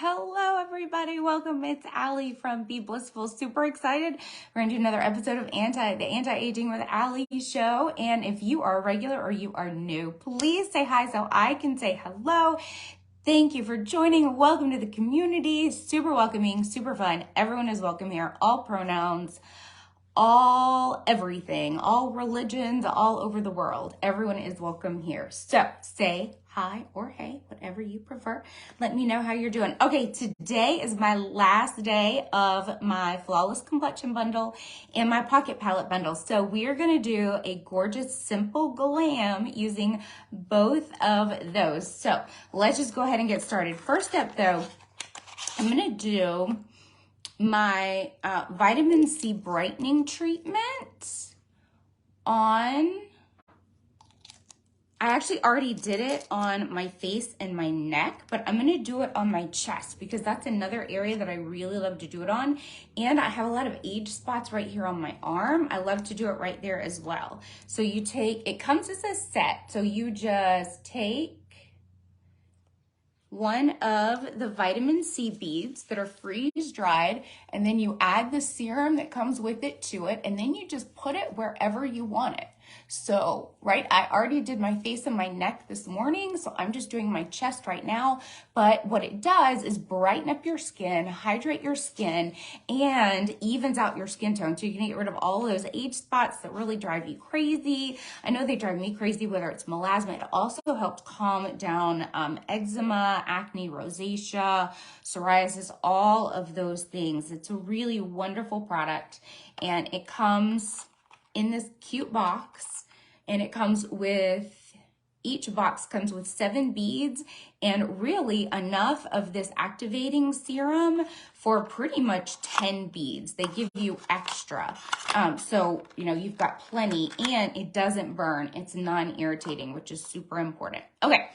Hello, everybody. Welcome. It's Allie from Be Blissful. Super excited. We're going to do another episode of the Anti-Aging with Allie show. And if you are a regular or you are new, please say hi so I can say hello. Thank you for joining. Welcome to the community. Super welcoming, super fun. Everyone is welcome here. All pronouns, all everything, all religions, all over the world. Everyone is welcome here. So say hi or hey, whatever you prefer. Let me know how you're doing. Okay, today is my last day of my Flawless Complexion bundle and my Pocket Palette bundle. So we are going to do a gorgeous, simple glam using both of those. So let's just go ahead and get started. First up though, I'm going to do my vitamin C brightening treatment on, I actually already did it on my face and my neck, but I'm gonna do it on my chest because that's another area that I really love to do it on. And I have a lot of age spots right here on my arm. I love to do it right there as well. So you take, it comes as a set. So you just take one of the vitamin C beads that are freeze dried, and then you add the serum that comes with it to it, and then you just put it wherever you want it. So, right, I already did my face and my neck this morning, so I'm just doing my chest right now. But what it does is brighten up your skin, hydrate your skin, and evens out your skin tone. So you can get rid of all those age spots that really drive you crazy. I know they drive me crazy, whether it's melasma. It also helps calm down eczema, acne, rosacea, psoriasis, all of those things. It's a really wonderful product, and it comes in this cute box, and it comes with, each box comes with 7 beads and really enough of this activating serum for pretty much 10 beads. They give you extra. So, you know, you've got plenty, and it doesn't burn. It's non-irritating, which is super important. Okay.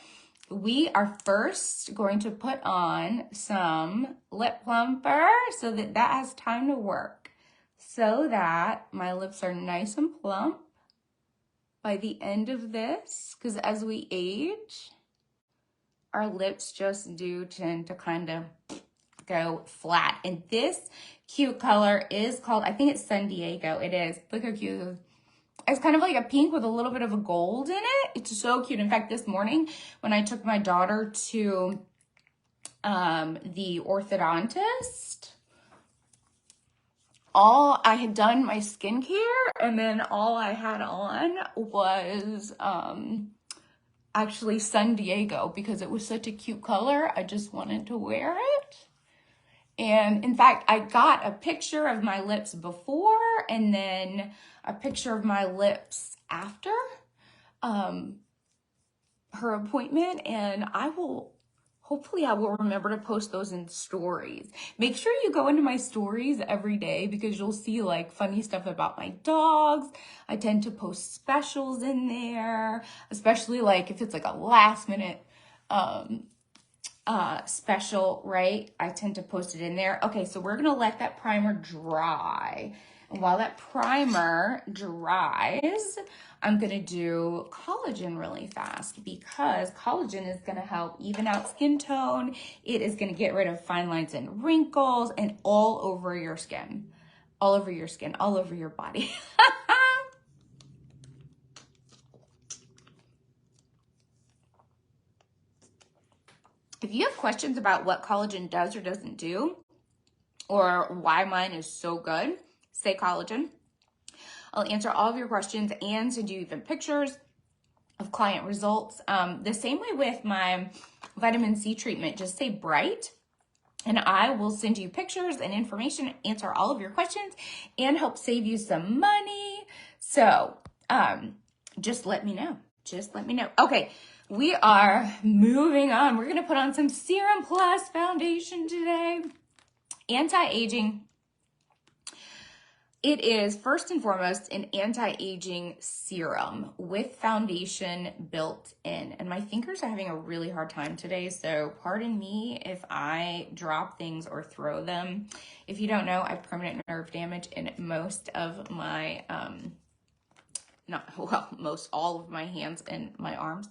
We are first going to put on some lip plumper so that has time to work, so that my lips are nice and plump by the end of this, because as we age, our lips just do tend to kind of go flat. And this cute color is called, I think it's San Diego. It is. Look how cute it is. It's kind of like a pink with a little bit of a gold in it. It's so cute. In fact, this morning when I took my daughter to the orthodontist, I had done my skincare, and then all I had on was actually San Diego because it was such a cute color. I just wanted to wear it. And in fact, I got a picture of my lips before and then a picture of my lips after her appointment, and hopefully I will remember to post those in stories. Make sure you go into my stories every day because you'll see like funny stuff about my dogs. I tend to post specials in there, especially like if it's like a last minute special, right? I tend to post it in there. Okay, so we're gonna let that primer dry. And while that primer dries, I'm gonna do collagen really fast because collagen is gonna help even out skin tone. It is gonna get rid of fine lines and wrinkles and all over your skin, all over your skin, all over your body. If you have questions about what collagen does or doesn't do, or why mine is so good, say collagen. I'll answer all of your questions and send you even pictures of client results. The same way with my vitamin C treatment, just say bright, and I will send you pictures and information, answer all of your questions, and help save you some money. So just let me know. Just let me know. Okay. We are moving on. We're going to put on some Serum Plus foundation today. Anti-aging. It is first and foremost an anti-aging serum with foundation built in. And my fingers are having a really hard time today, so pardon me if I drop things or throw them. If you don't know, I have permanent nerve damage in most of my most all of my hands and my arms.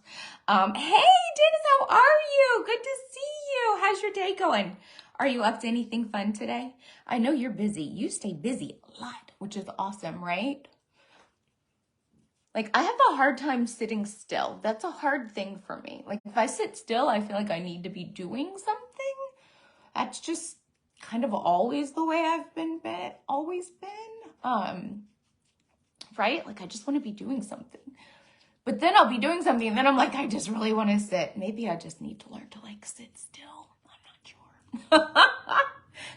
Hey, Dennis, how are you? Good to see you. How's your day going? Are you up to anything fun today? I know you're busy. You stay busy a lot, which is awesome, right? Like, I have a hard time sitting still. That's a hard thing for me. Like, if I sit still, I feel like I need to be doing something. That's just kind of always the way I've always been. Right? Like, I just want to be doing something. But then I'll be doing something, and then I'm like, I just really want to sit. Maybe I just need to learn to, like, sit still. I'm not sure.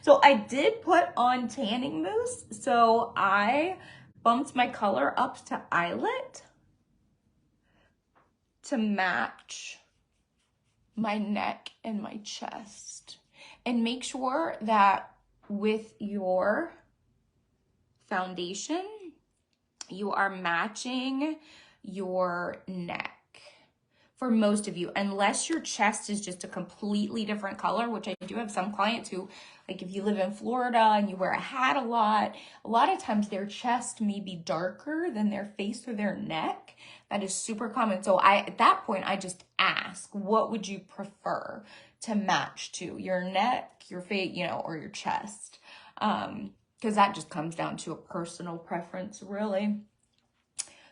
So I did put on tanning mousse. So I bumped my color up to Eyelet to match my neck and my chest. And make sure that with your foundation, you are matching your neck for most of you, unless your chest is just a completely different color, which I do have some clients who, like, if you live in Florida and you wear a hat a lot of times their chest may be darker than their face or their neck. That is super common. So at that point, I just ask, what would you prefer to match to? Your neck, your face, or your chest? Because that just comes down to a personal preference, really.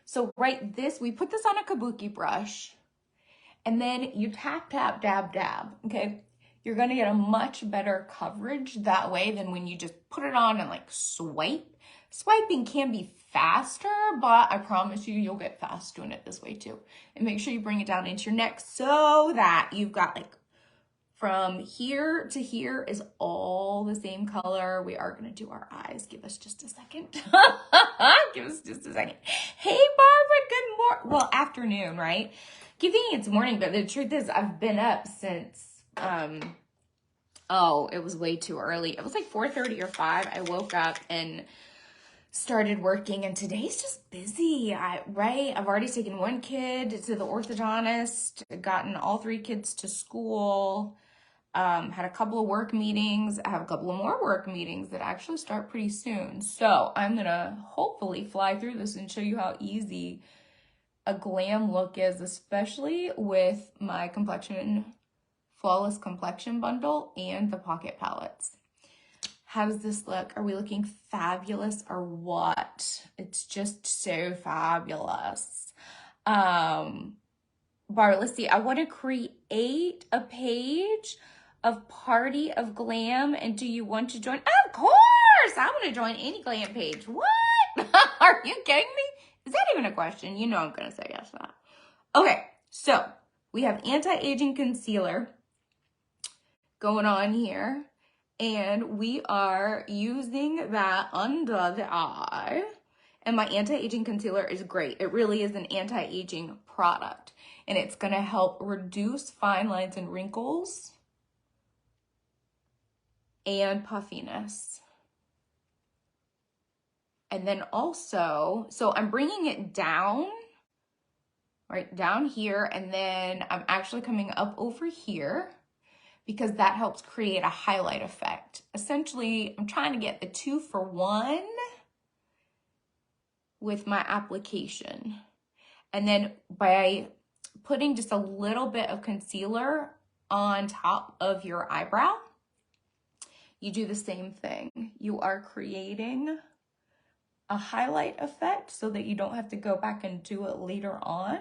So we put this on a kabuki brush, and then you tap, tap, dab, dab, okay? You're gonna get a much better coverage that way than when you just put it on and, like, swipe. Swiping can be faster, but I promise you'll get fast doing it this way too. And make sure you bring it down into your neck so that you've got, like, from here to here is all the same color. We are gonna do our eyes. Give us just a second. Give us just a second. Hey, Barbara, good morning. Well, afternoon, right? Keep thinking it's morning, but the truth is I've been up since, it was way too early. It was like 4:30 or 5. I woke up and started working, and today's just busy. I've already taken one kid to the orthodontist, gotten all 3 kids to school, had a couple of work meetings. I have a couple of more work meetings that actually start pretty soon. So I'm gonna hopefully fly through this and show you how easy a glam look is, especially with my Flawless Complexion bundle and the pocket palettes. How does this look? Are we looking fabulous or what? It's just so fabulous. Barbara, let's see. I want to create a page of Party of Glam, and do you want to join? Of course! I want to join any glam page. What? Are you kidding me? Is that even a question? You know I'm going to say yes to that. Okay, so we have anti-aging concealer going on here, and we are using that under the eye. And my anti-aging concealer is great. It really is an anti-aging product, and it's going to help reduce fine lines and wrinkles and puffiness. And then also, so I'm bringing it down, right down here, and then I'm actually coming up over here because that helps create a highlight effect. Essentially, I'm trying to get the 2-for-1 with my application. And then by putting just a little bit of concealer on top of your eyebrow, you do the same thing. You are creating a highlight effect so that you don't have to go back and do it later on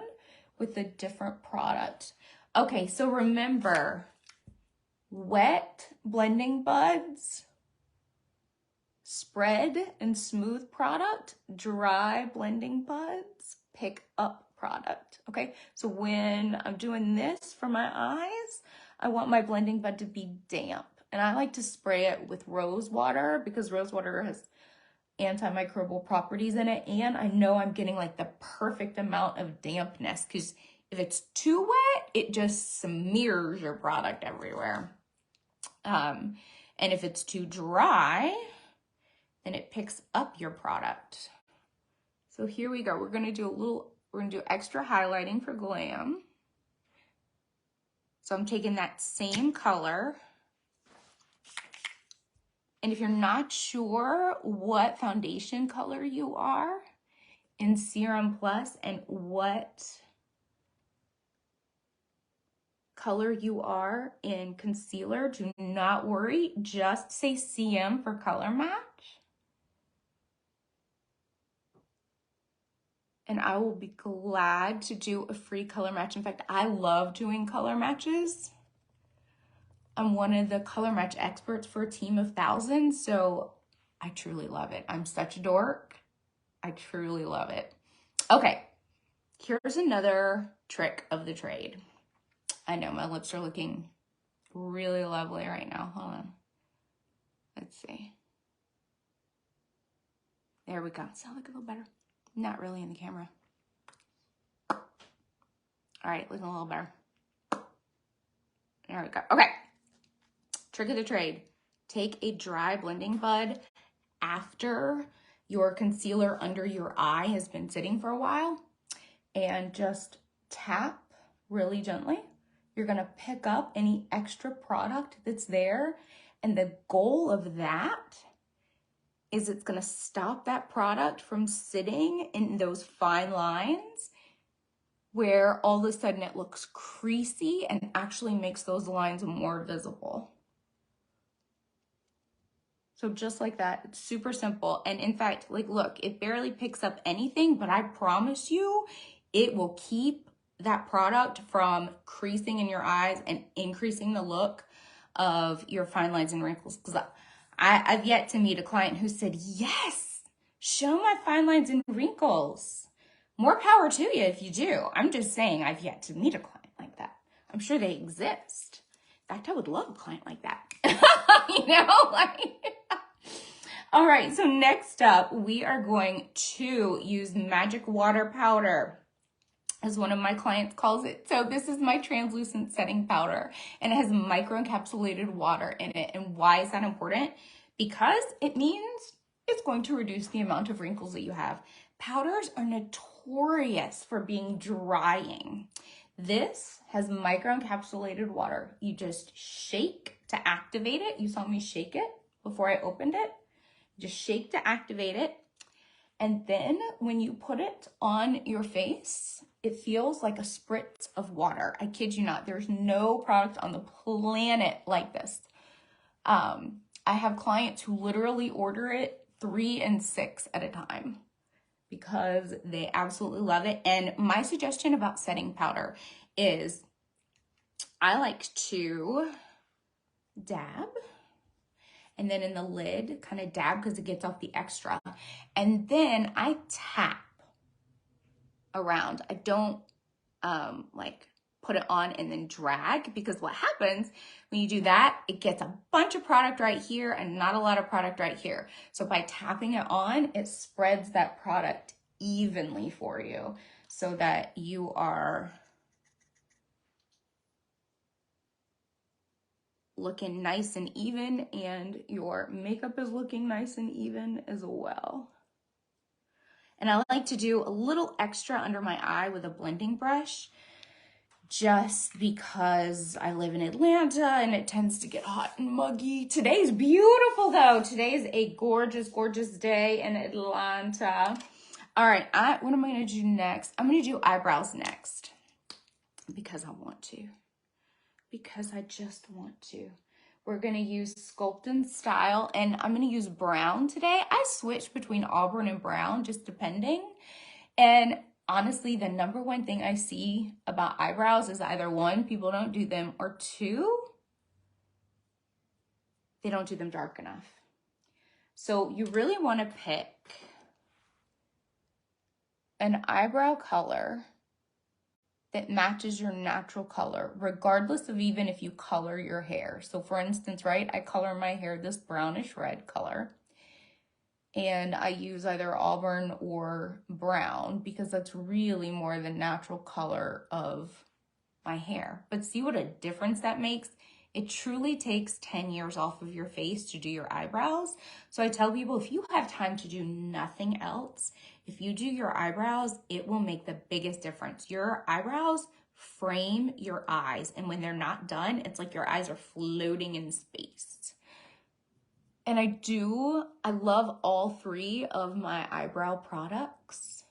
with a different product. Okay, so remember, wet blending buds, spread and smooth product, dry blending buds, pick up product. Okay, so when I'm doing this for my eyes, I want my blending bud to be damp. And I like to spray it with rose water because rose water has antimicrobial properties in it. And I know I'm getting, like, the perfect amount of dampness, because if it's too wet, it just smears your product everywhere. And if it's too dry, then it picks up your product. So here we go. We're gonna do extra highlighting for glam. So I'm taking that same color. And if you're not sure what foundation color you are in Serum Plus and what color you are in concealer, do not worry. Just say CM for color match. And I will be glad to do a free color match. In fact, I love doing color matches. I'm one of the color match experts for a team of thousands, so I truly love it. I'm such a dork. I truly love it. Okay, here's another trick of the trade. I know my lips are looking really lovely right now. Hold on. Let's see. There we go. Does that look a little better? Not really in the camera. All right, looking a little better. There we go. Okay. Trick of the trade. Take a dry blending bud after your concealer under your eye has been sitting for a while and just tap really gently. You're gonna pick up any extra product that's there, and the goal of that is it's gonna stop that product from sitting in those fine lines where all of a sudden it looks creasy and actually makes those lines more visible. So just like that, it's super simple. And in fact, like, look, it barely picks up anything, but I promise you, it will keep that product from creasing in your eyes and increasing the look of your fine lines and wrinkles. Because I've yet to meet a client who said, yes, show my fine lines and wrinkles. More power to you if you do. I'm just saying I've yet to meet a client like that. I'm sure they exist. In fact, I would love a client like that. You know, like... All right, so next up, we are going to use magic water powder, as one of my clients calls it. So this is my translucent setting powder, and it has microencapsulated water in it. And why is that important? Because it means it's going to reduce the amount of wrinkles that you have. Powders are notorious for being drying. This has microencapsulated water. You just shake to activate it. You saw me shake it before I opened it. Just shake to activate it. And then when you put it on your face, it feels like a spritz of water. I kid you not. There's no product on the planet like this. I have clients who literally order it 3 and 6 at a time because they absolutely love it. And my suggestion about setting powder is I like to dab, and then in the lid, kind of dab because it gets off the extra. And then I tap around. I don't like put it on and then drag, because what happens when you do that, it gets a bunch of product right here and not a lot of product right here. So by tapping it on, it spreads that product evenly for you so that you are looking nice and even, and your makeup is looking nice and even as well. And I like to do a little extra under my eye with a blending brush, just because I live in Atlanta and it tends to get hot and muggy. Today's beautiful though. Today's a gorgeous, gorgeous day in Atlanta. All right, what am I gonna do next? I'm gonna do eyebrows next because I want to. Because I just want to. We're gonna use Sculpt and Style, and I'm gonna use brown today. I switch between auburn and brown, just depending. And honestly, the number one thing I see about eyebrows is either 1, people don't do them, or 2, they don't do them dark enough. So you really wanna pick an eyebrow color that matches your natural color, regardless of even if you color your hair. So for instance, right, I color my hair this brownish red color, and I use either auburn or brown because that's really more the natural color of my hair. But see what a difference that makes? It truly takes 10 years off of your face to do your eyebrows. So I tell people, if you have time to do nothing else, if you do your eyebrows, it will make the biggest difference. Your eyebrows frame your eyes, and when they're not done, it's like your eyes are floating in space. And I love all 3 of my eyebrow products.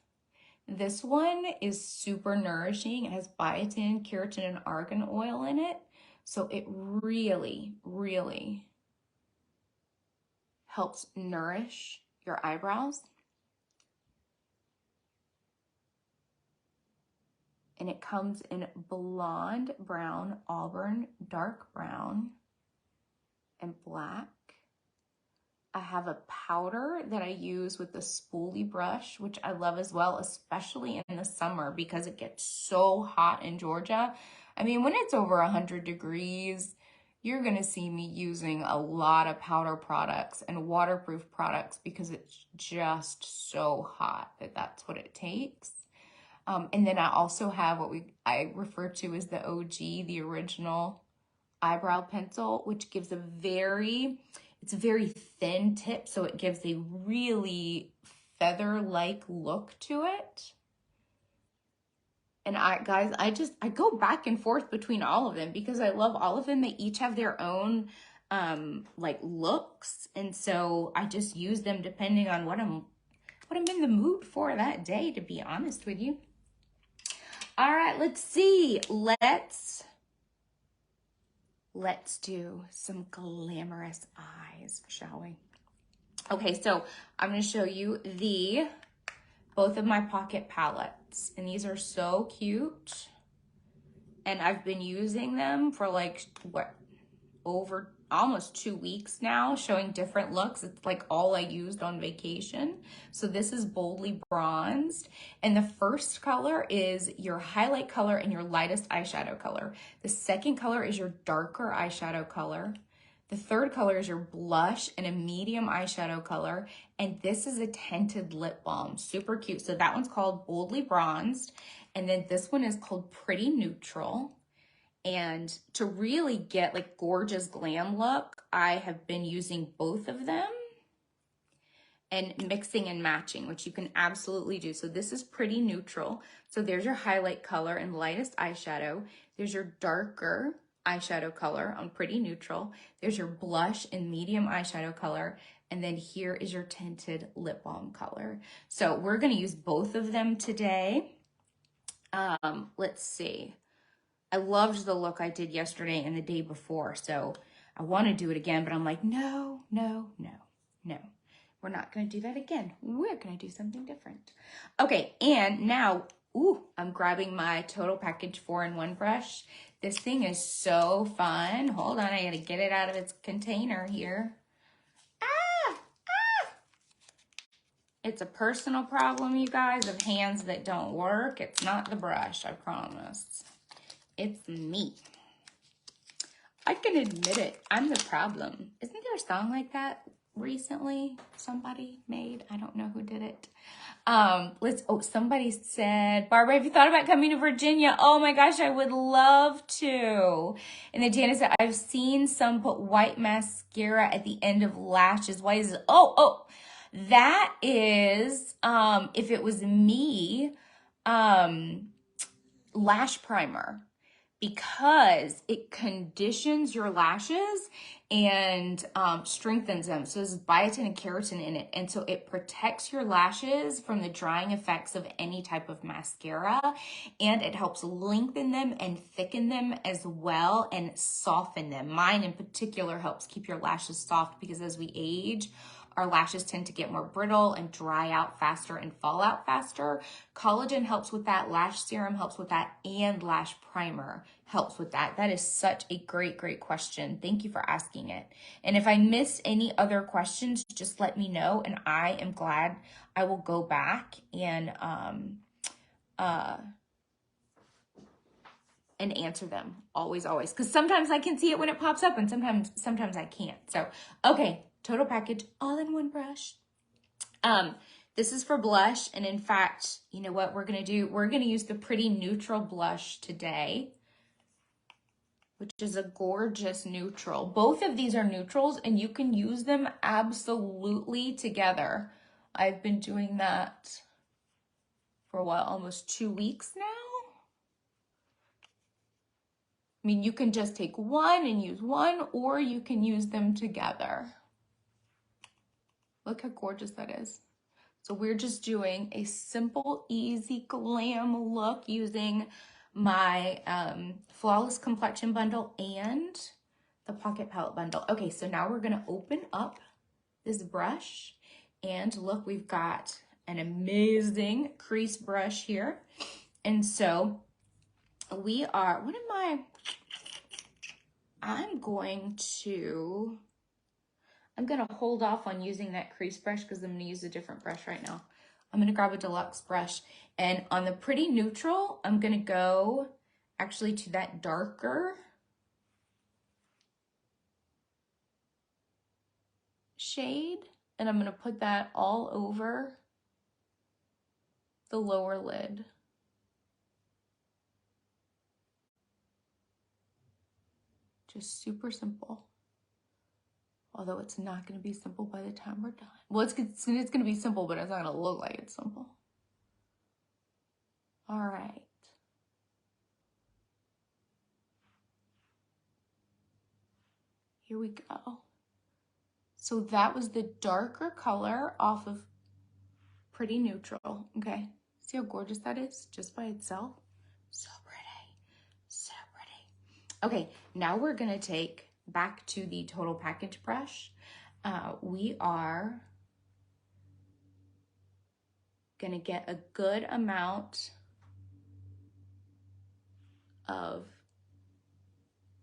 This one is super nourishing. It has biotin, keratin, and argan oil in it. So it really, really helps nourish your eyebrows. And it comes in blonde, brown, auburn, dark brown, and black. I have a powder that I use with the spoolie brush, which I love as well, especially in the summer because it gets so hot in Georgia. I mean, when it's over 100 degrees, you're gonna see me using a lot of powder products and waterproof products because it's just so hot that that's what it takes. And then I also have what I refer to as the OG, the original eyebrow pencil, which gives it's a very thin tip, so it gives a really feather-like look to it. And guys, I go back and forth between all of them because I love all of them. They each have their own like looks, and so I just use them depending on what I'm in the mood for that day, to be honest with you. All right, let's see. Let's do some glamorous eyes, shall we? Okay, so I'm going to show you both of my pocket palettes, and these are so cute. And I've been using them for like over almost 2 weeks now, showing different looks. It's like all I used on vacation. So this is Boldly Bronzed. And the first color is your highlight color and your lightest eyeshadow color. The second color is your darker eyeshadow color. The third color is your blush and a medium eyeshadow color. And this is a tinted lip balm, super cute. So that one's called Boldly Bronzed. And then this one is called Pretty Neutral. And to really get like gorgeous glam look, I have been using both of them and mixing and matching, which you can absolutely do. So this is Pretty Neutral. So there's your highlight color and lightest eyeshadow. There's your darker eyeshadow color on Pretty Neutral. There's your blush and medium eyeshadow color. And then here is your tinted lip balm color. So we're gonna use both of them today. Let's see. I loved the look I did yesterday and the day before, so I want to do it again, but I'm like, no. We're not going to do that again. We're going to do something different. Okay, and now, I'm grabbing my Total Package 4-in-1 brush. This thing is so fun. Hold on, I got to get it out of its container here. It's a personal problem, you guys, of hands that don't work. It's not the brush, I promise. It's me. I can admit it. I'm the problem. Isn't there a song like that recently somebody made? I don't know who did it. Somebody said, Barbara, have you thought about coming to Virginia? Oh my gosh, I would love to. And then Janice said, I've seen some put white mascara at the end of lashes. Why is it? That is, if it was me, lash primer. Because it conditions your lashes and strengthens them. So there's biotin and keratin in it. And so it protects your lashes from the drying effects of any type of mascara. And it helps lengthen them and thicken them as well and soften them. Mine in particular helps keep your lashes soft because as we age, our lashes tend to get more brittle and dry out faster and fall out faster. Collagen helps with that, lash serum helps with that, and lash primer helps with that. That is such a great, great question. Thank you for asking it. And if I miss any other questions, just let me know, and I am glad I will go back and answer them. Always, always. Because sometimes I can see it when it pops up, and sometimes I can't. So, okay. Total Package all-in-one brush. This is for blush, and in fact, you know what we're gonna do? We're gonna use the Pretty Neutral blush today, which is a gorgeous neutral. Both of these are neutrals, and you can use them absolutely together. I've been doing that for almost 2 weeks now. I mean, you can just take one and use one, or you can use them together. Look how gorgeous that is. So we're just doing a simple, easy glam look using my Flawless Complexion bundle and the Pocket Palette bundle. Okay, so now we're gonna open up this brush and look, we've got an amazing crease brush here. And so we are, I'm gonna hold off on using that crease brush because I'm gonna use a different brush right now. I'm gonna grab a deluxe brush, and on the Pretty Neutral, I'm gonna go actually to that darker shade, and I'm gonna put that all over the lower lid. Just super simple. Although it's not going to be simple by the time we're done. Well, it's going to be simple, but it's not going to look like it's simple. All right. Here we go. So that was the darker color off of Pretty Neutral. Okay. See how gorgeous that is just by itself? So pretty. So pretty. Okay. Now we're going to take back to the Total Package brush. We are going to get a good amount of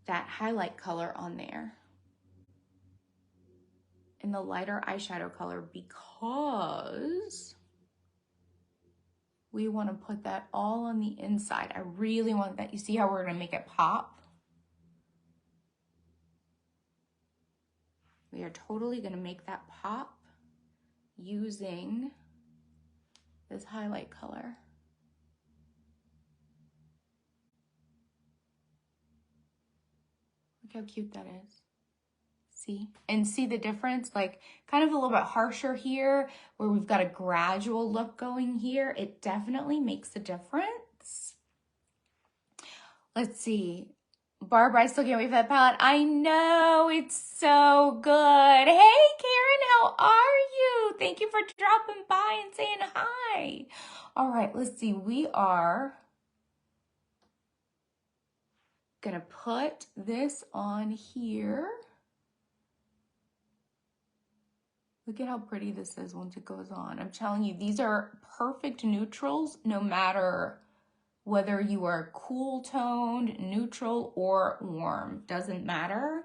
that highlight color on there in the lighter eyeshadow color because we want to put that all on the inside. I really want that. You see how we're going to make it pop? We are totally going to make that pop using this highlight color. Look how cute that is. See? And see the difference? Like kind of a little bit harsher here where we've got a gradual look going here. It definitely makes a difference. Let's see. Barbara, I still can't wait for that palette. I know, it's so good. Hey, Karen, how are you? Thank you for dropping by and saying hi. All right, let's see. We are gonna put this on here. Look at how pretty this is once it goes on. I'm telling you, these are perfect neutrals no matter whether you are cool toned, neutral, or warm, doesn't matter,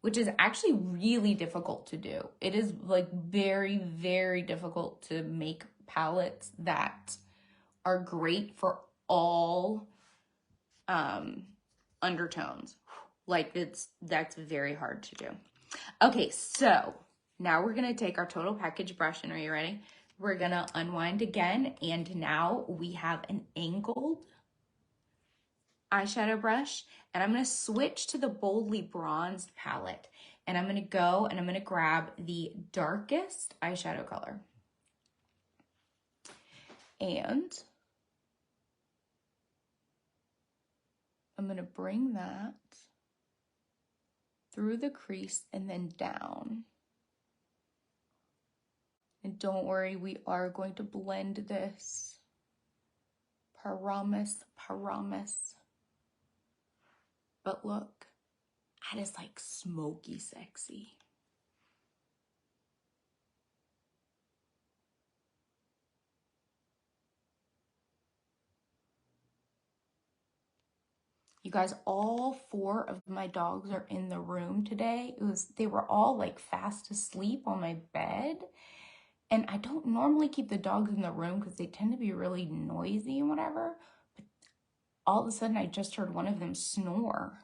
which is actually really difficult to do. It is like very, very difficult to make palettes that are great for all undertones. Like that's very hard to do. Okay, so now we're gonna take our Total Package brush, and are you ready? We're gonna unwind again, and now we have an angled eyeshadow brush, and I'm going to switch to the Boldly Bronzed palette, and I'm going to go and I'm going to grab the darkest eyeshadow color, and I'm going to bring that through the crease and then down. And don't worry, we are going to blend this. Promise, promise. But look, that is like smoky sexy. You guys, all 4 of my dogs are in the room today. They were all like fast asleep on my bed. And I don't normally keep the dogs in the room because they tend to be really noisy and whatever. But all of a sudden I just heard one of them snore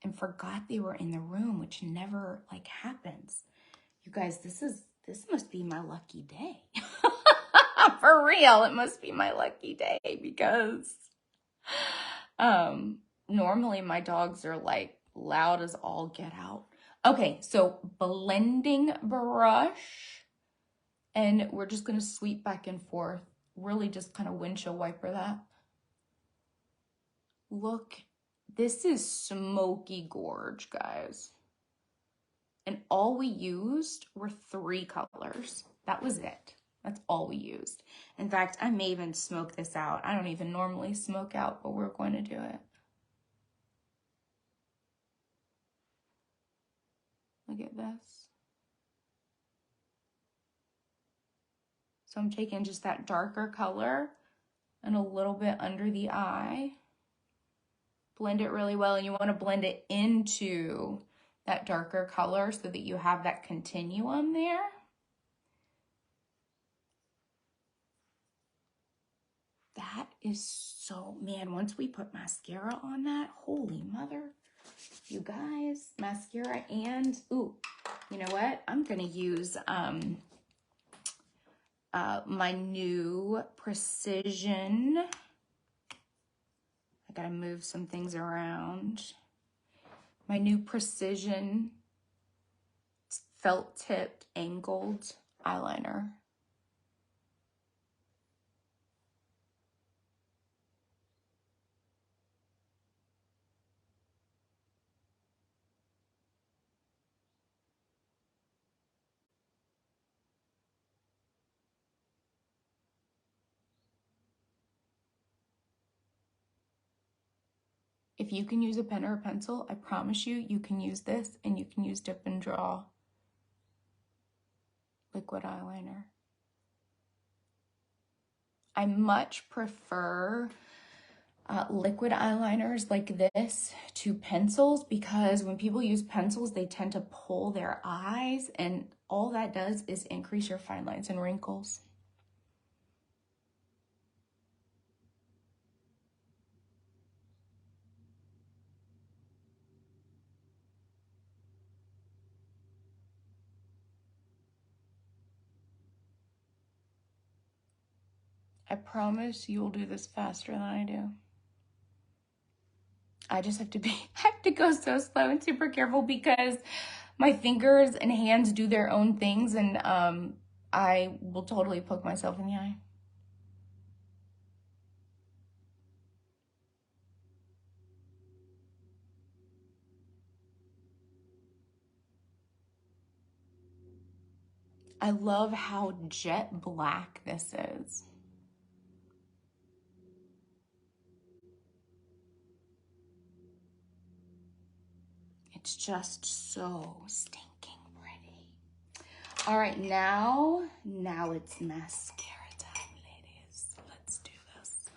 and forgot they were in the room, which never like happens. You guys, this must be my lucky day. For real, it must be my lucky day because normally my dogs are like loud as all get out. Okay, so blending brush, and we're just gonna sweep back and forth, really just kind of windshield wiper that. Look, this is smoky gorge, guys. And all we used were 3 colors. That was it. That's all we used. In fact, I may even smoke this out. I don't even normally smoke out, but we're going to do it. Look at this. So I'm taking just that darker color and a little bit under the eye. Blend it really well, and you want to blend it into that darker color so that you have that continuum there. That is so, man, once we put mascara on that, holy mother, you guys, mascara and, ooh, you know what? I'm going to use my new Precision. I got to move some things around. My new Precision felt tipped angled eyeliner. If you can use a pen or a pencil, I promise you, you can use this, and you can use Dip and Draw liquid eyeliner. I much prefer liquid eyeliners like this to pencils, because when people use pencils, they tend to pull their eyes, and all that does is increase your fine lines and wrinkles. I promise you'll do this faster than I do. I just have to I have to go so slow and super careful because my fingers and hands do their own things, and I will totally poke myself in the eye. I love how jet black this is. It's just so stinking pretty. All right, now it's mascara time, ladies. Let's do this.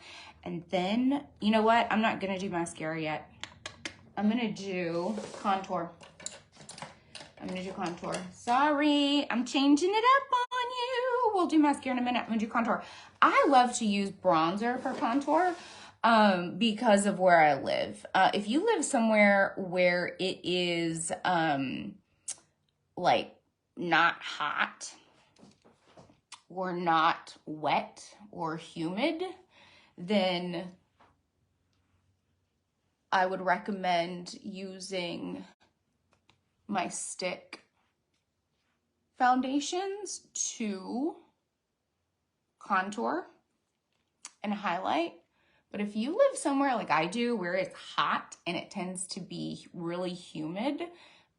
And then, you know what? I'm not gonna do mascara yet. I'm gonna do contour. Sorry, I'm changing it up on you. We'll do mascara in a minute. I'm gonna do contour. I love to use bronzer for contour because of where I live. If you live somewhere where it is like not hot or not wet or humid, then I would recommend using my stick foundations to contour and highlight. But if you live somewhere like I do where it's hot and it tends to be really humid,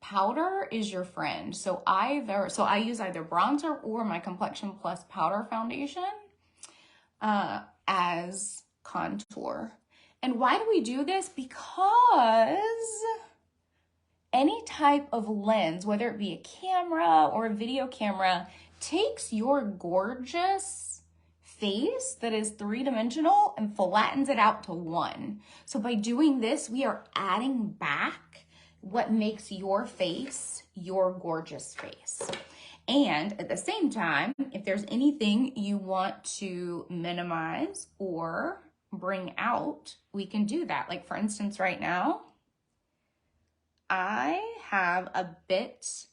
powder is your friend. So I use either bronzer or my Complexion Plus powder foundation as contour. And why do we do this? Because any type of lens, whether it be a camera or a video camera, takes your gorgeous face that is three-dimensional and flattens it out to one. So by doing this, we are adding back what makes your face your gorgeous face. And at the same time, if there's anything you want to minimize or bring out, we can do that. Like for instance, right now, I have a bit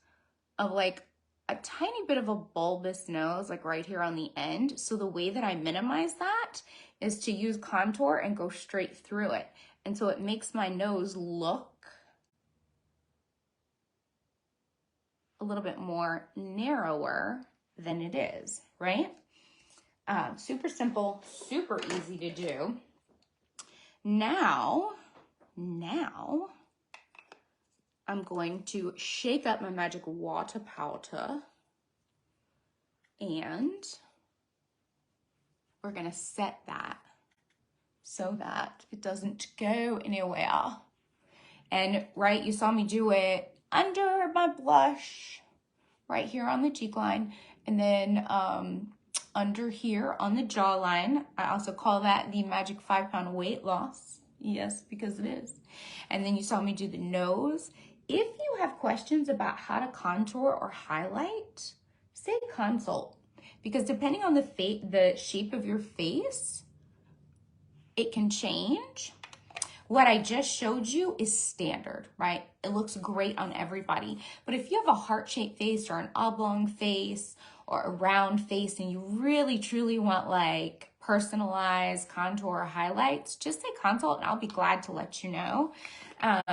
of like a tiny bit of a bulbous nose, like right here on the end. So the way that I minimize that is to use contour and go straight through it. And so it makes my nose look a little bit more narrower than it is, right? Super simple, super easy to do. Now, I'm going to shake up my magic water powder and we're gonna set that so that it doesn't go anywhere. And right, you saw me do it under my blush, right here on the cheek line, and then under here on the jawline. I also call that the magic 5-pound weight loss. Yes, because it is. And then you saw me do the nose. If you have questions about how to contour or highlight, say consult, because depending on the shape of your face, it can change. What I just showed you is standard, right? It looks great on everybody. But if you have a heart-shaped face or an oblong face or a round face and you really truly want like personalized contour or highlights, just say consult and I'll be glad to let you know. I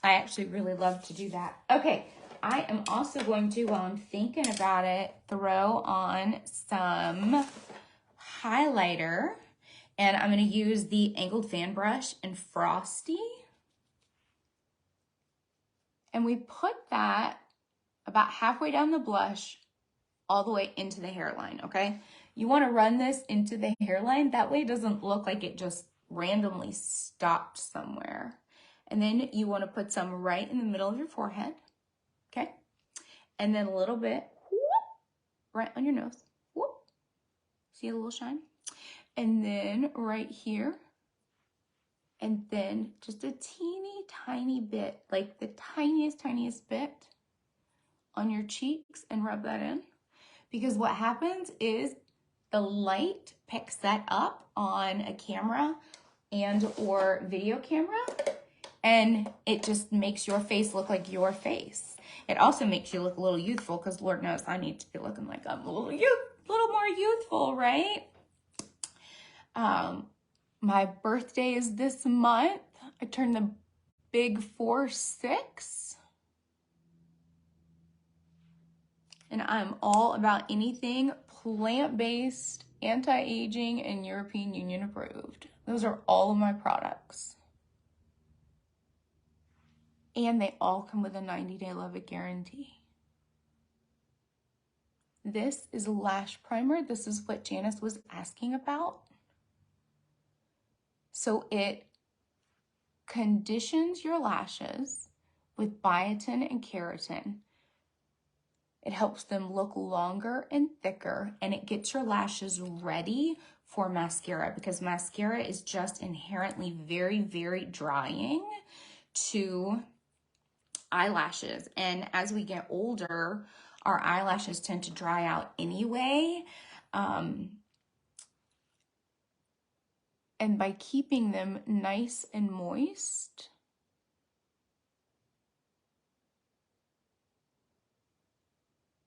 actually really love to do that. Okay, I am also going to, while I'm thinking about it, throw on some highlighter. And I'm going to use the angled fan brush in Frosty. And we put that about halfway down the blush all the way into the hairline, okay? You want to run this into the hairline. That way it doesn't look like it just randomly stopped somewhere. And then you want to put some right in the middle of your forehead, okay? And then a little bit whoop, right on your nose. Whoop. See a little shine? And then right here, and then just a teeny tiny bit, like the tiniest bit on your cheeks, and rub that in. Because what happens is the light picks that up on a camera and or video camera, and it just makes your face look like your face. It also makes you look a little youthful, because Lord knows I need to be looking like I'm a little more youthful, right? My birthday is this month. I turned the big 4-6. And I'm all about anything plant-based, anti-aging, and European Union approved. Those are all of my products. And they all come with a 90-day love-it guarantee. This is a lash primer. This is what Janice was asking about. So it conditions your lashes with biotin and keratin. It helps them look longer and thicker, and it gets your lashes ready for mascara, because mascara is just inherently very, very drying to eyelashes. And as we get older, our eyelashes tend to dry out anyway. And by keeping them nice and moist,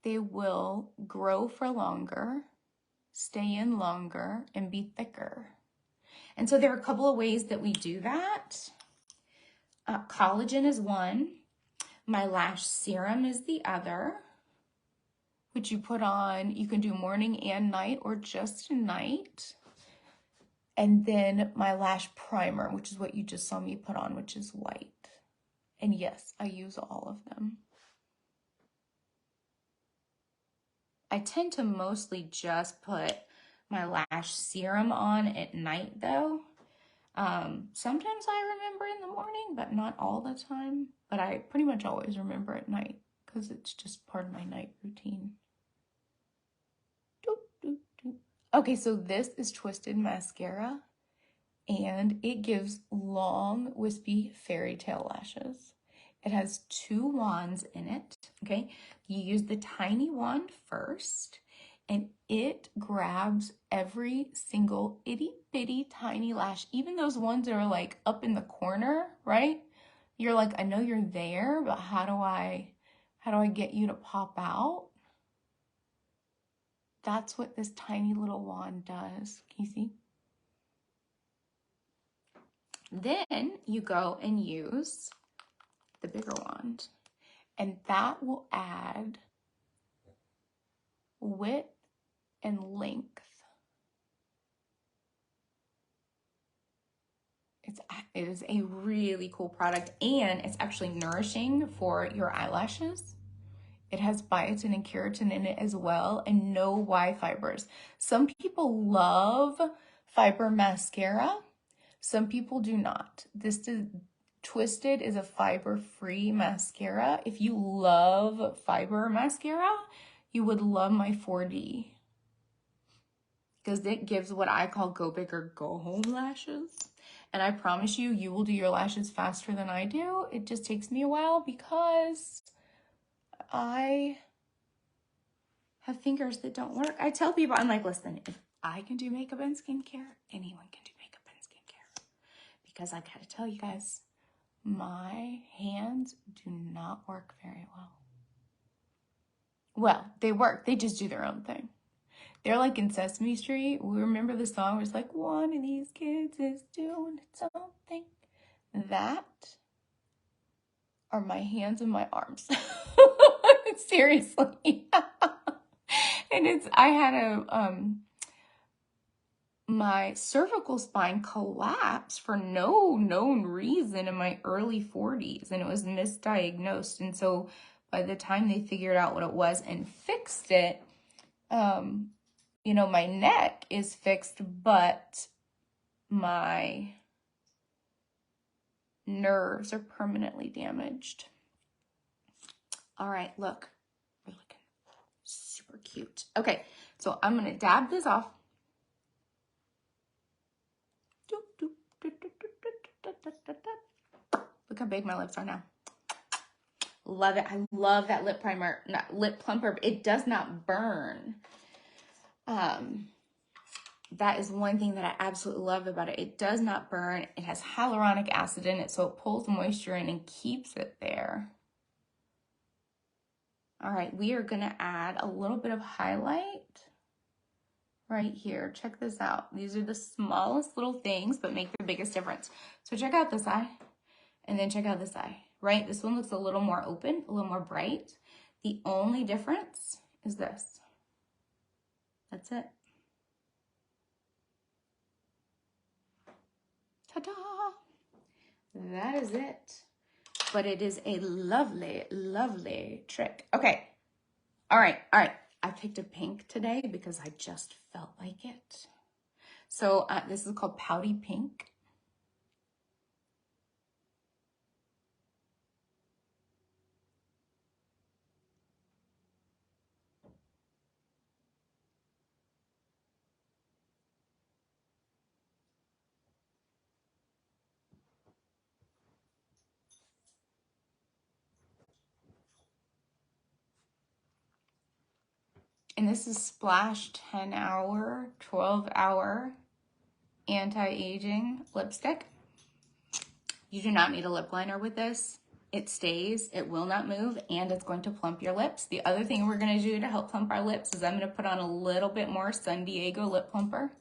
they will grow for longer, stay in longer, and be thicker. And so there are a couple of ways that we do that. Collagen is one. My lash serum is the other, which you put on. You can do morning and night or just night. And then my lash primer, which is what you just saw me put on, which is white. And yes, I use all of them. I tend to mostly just put my lash serum on at night though. Sometimes I remember in the morning, but not all the time. But I pretty much always remember at night, because it's just part of my night routine. Doop, doop, doop. Okay, so this is Twisted Mascara, and it gives long, wispy fairy tale lashes. It has 2 wands in it, okay? You use the tiny wand first, and it grabs every single itty bitty tiny lash, even those ones that are like up in the corner, right? You're like, I know you're there, but how do I get you to pop out? That's what this tiny little wand does. Can you see? Then you go and use the bigger wand, and that will add width and length. It is a really cool product, and it's actually nourishing for your eyelashes. It has biotin and keratin in it as well, and no Y fibers. Some people love fiber mascara. Some people do not. Twisted is a fiber-free mascara. If you love fiber mascara, you would love my 4D because it gives what I call go big or go home lashes. And I promise you, you will do your lashes faster than I do. It just takes me a while because I have fingers that don't work. I tell people, I'm like, listen, if I can do makeup and skincare, anyone can do makeup and skincare. Because I gotta tell you guys, my hands do not work very well. Well, they work, they just do their own thing. They're like in Sesame Street. We remember the song where it's like, one of these kids is doing its own thing. That are my hands and my arms. Seriously. And I had my cervical spine collapsed for no known reason in my early 40s, and it was misdiagnosed. And so by the time they figured out what it was and fixed it, you know, my neck is fixed, but my nerves are permanently damaged. All right, look, we're looking super cute. Okay, so I'm gonna dab this off. Look how big my lips are now. Love it. I love that lip primer, not lip plumper. It does not burn. That is one thing that I absolutely love about it. It does not burn. It has hyaluronic acid in it, so it pulls moisture in and keeps it there. All right, we are gonna add a little bit of highlight right here. Check this out. These are the smallest little things, but make the biggest difference. So check out this eye, and then check out this eye, right? This one looks a little more open, a little more bright. The only difference is this. That's it. Ta-da! That is it. But it is a lovely, lovely trick. Okay. All right. I picked a pink today because I just felt like it. So this is called Pouty Pink. And this is Splash 10-hour, 12-hour anti-aging lipstick. You do not need a lip liner with this. It stays, it will not move, and it's going to plump your lips. The other thing we're gonna do to help plump our lips is I'm gonna put on a little bit more San Diego lip plumper.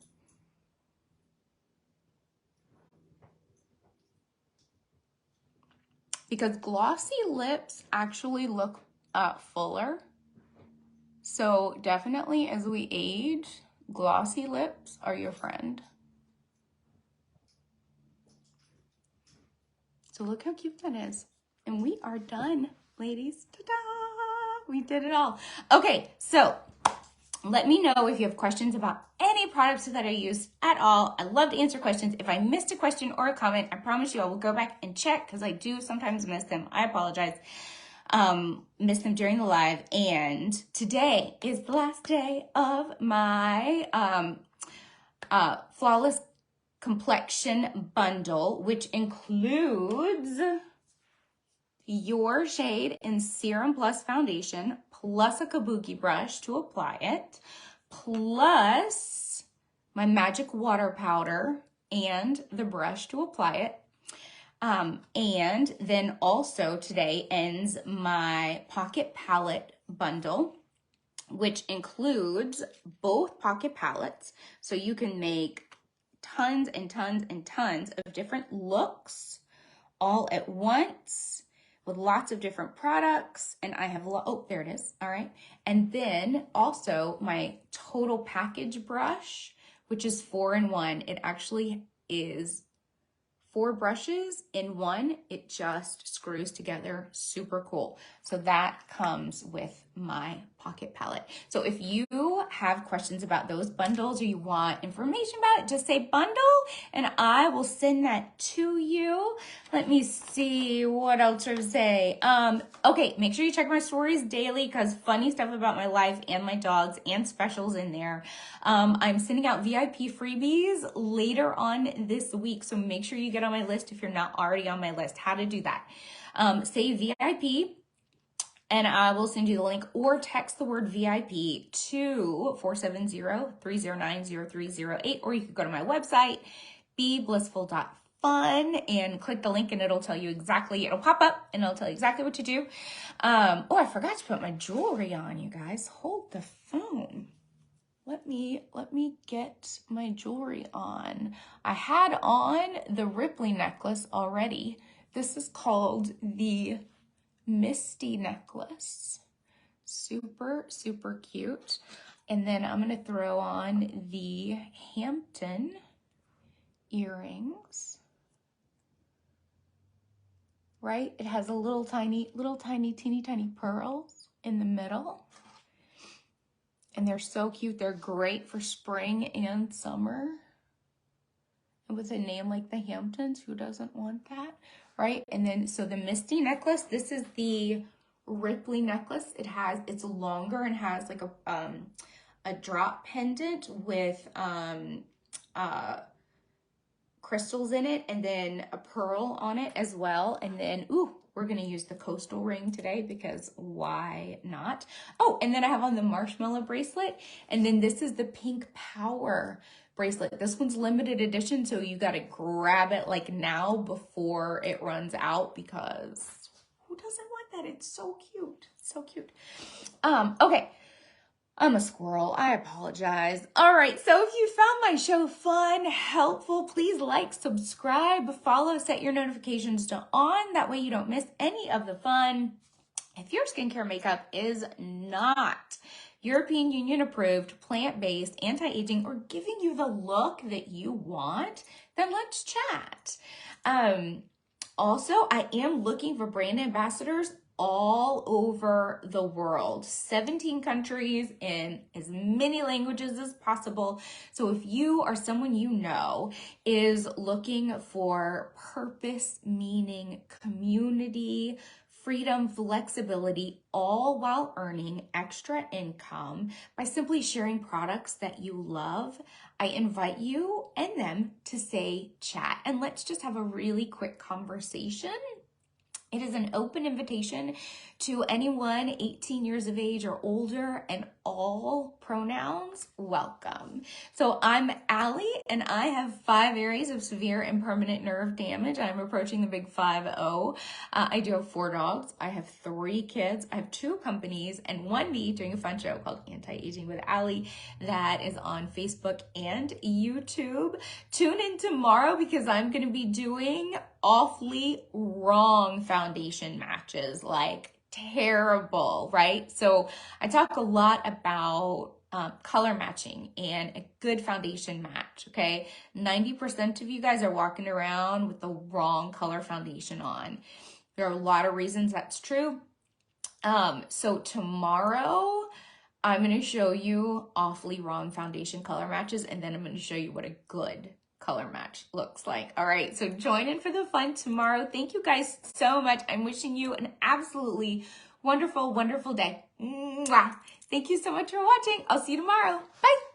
Because glossy lips actually look fuller. So definitely as we age, glossy lips are your friend. So look how cute that is. And we are done, ladies. Ta-da! We did it all. Okay, so let me know if you have questions about any products that I use at all. I love to answer questions. If I missed a question or a comment, I promise you I will go back and check because I do sometimes miss them. I apologize. Missed them during the live, and today is the last day of my Flawless Complexion bundle, which includes your shade in Serum Plus foundation, plus a kabuki brush to apply it, plus my magic water powder and the brush to apply it. And then also today ends my pocket palette bundle, which includes both pocket palettes. So you can make tons and tons and tons of different looks all at once with lots of different products. And I have, oh, there it is. All right. And then also my total package brush, which is 4-in-1. It actually is 4 brushes in one. It just screws together. Super cool. So that comes with my pocket palette. So if you have questions about those bundles or you want information about it, just say bundle and I will send that to you. Let me see what else to say. Okay, make sure you check my stories daily because funny stuff about my life and my dogs and specials in there. I'm sending out VIP freebies later on this week, so make sure you get on my list if you're not already on my list. How to do that? Say VIP, and I will send you the link, or text the word VIP to 470-309-0308, or you could go to my website, beblissful.fun, and click the link and it'll tell you exactly, it'll pop up and it'll tell you exactly what to do. Oh, I forgot to put my jewelry on, you guys. Hold the phone. Let me get my jewelry on. I had on the Ripley necklace already. This is called the Misty necklace. Super, super cute. And then I'm going to throw on the Hampton earrings. Right? It has a little tiny, teeny tiny pearls in the middle. And they're so cute. They're great for spring and summer. And with a name like the Hamptons, who doesn't want that? Right? And then, so the Misty necklace, this is the Ripley necklace. It's longer and has like a drop pendant with crystals in it, and then a pearl on it as well. And then, ooh, we're going to use the coastal ring today because why not? Oh, and then I have on the marshmallow bracelet. And then this is the pink power bracelet. This one's limited edition, so you got to grab it like now before it runs out, because who doesn't want that? It's so cute. So cute. Okay. I'm a squirrel. I apologize. All right. So if you found my show fun, helpful, please like, subscribe, follow, set your notifications to on. That way you don't miss any of the fun. If your skincare makeup is not European Union approved, plant-based, anti-aging, or giving you the look that you want, then let's chat. Also, I am looking for brand ambassadors all over the world, 17 countries in as many languages as possible. So if you or someone you know is looking for purpose, meaning, community, freedom, flexibility, all while earning extra income by simply sharing products that you love, I invite you and them to say chat, and let's just have a really quick conversation. It is an open invitation to anyone 18 years of age or older, and all pronouns welcome. So I'm Allie, and I have 5 areas of severe and permanent nerve damage. I'm approaching the big 5-0. I do have 4 dogs. I have 3 kids. I have 2 companies and 1 me doing a fun show called Anti-Aging with Allie that is on Facebook and YouTube. Tune in tomorrow because I'm going to be doing awfully wrong foundation matches, like terrible, right? So I talk a lot about color matching and a good foundation match, okay? 90% of you guys are walking around with the wrong color foundation on. There are a lot of reasons that's true. So tomorrow I'm going to show you awfully wrong foundation color matches, and then I'm going to show you what a good color match looks like. All right, so join in for the fun tomorrow. Thank you guys so much. I'm wishing you an absolutely wonderful, wonderful day. Mwah. Thank you so much for watching. I'll see you tomorrow. Bye.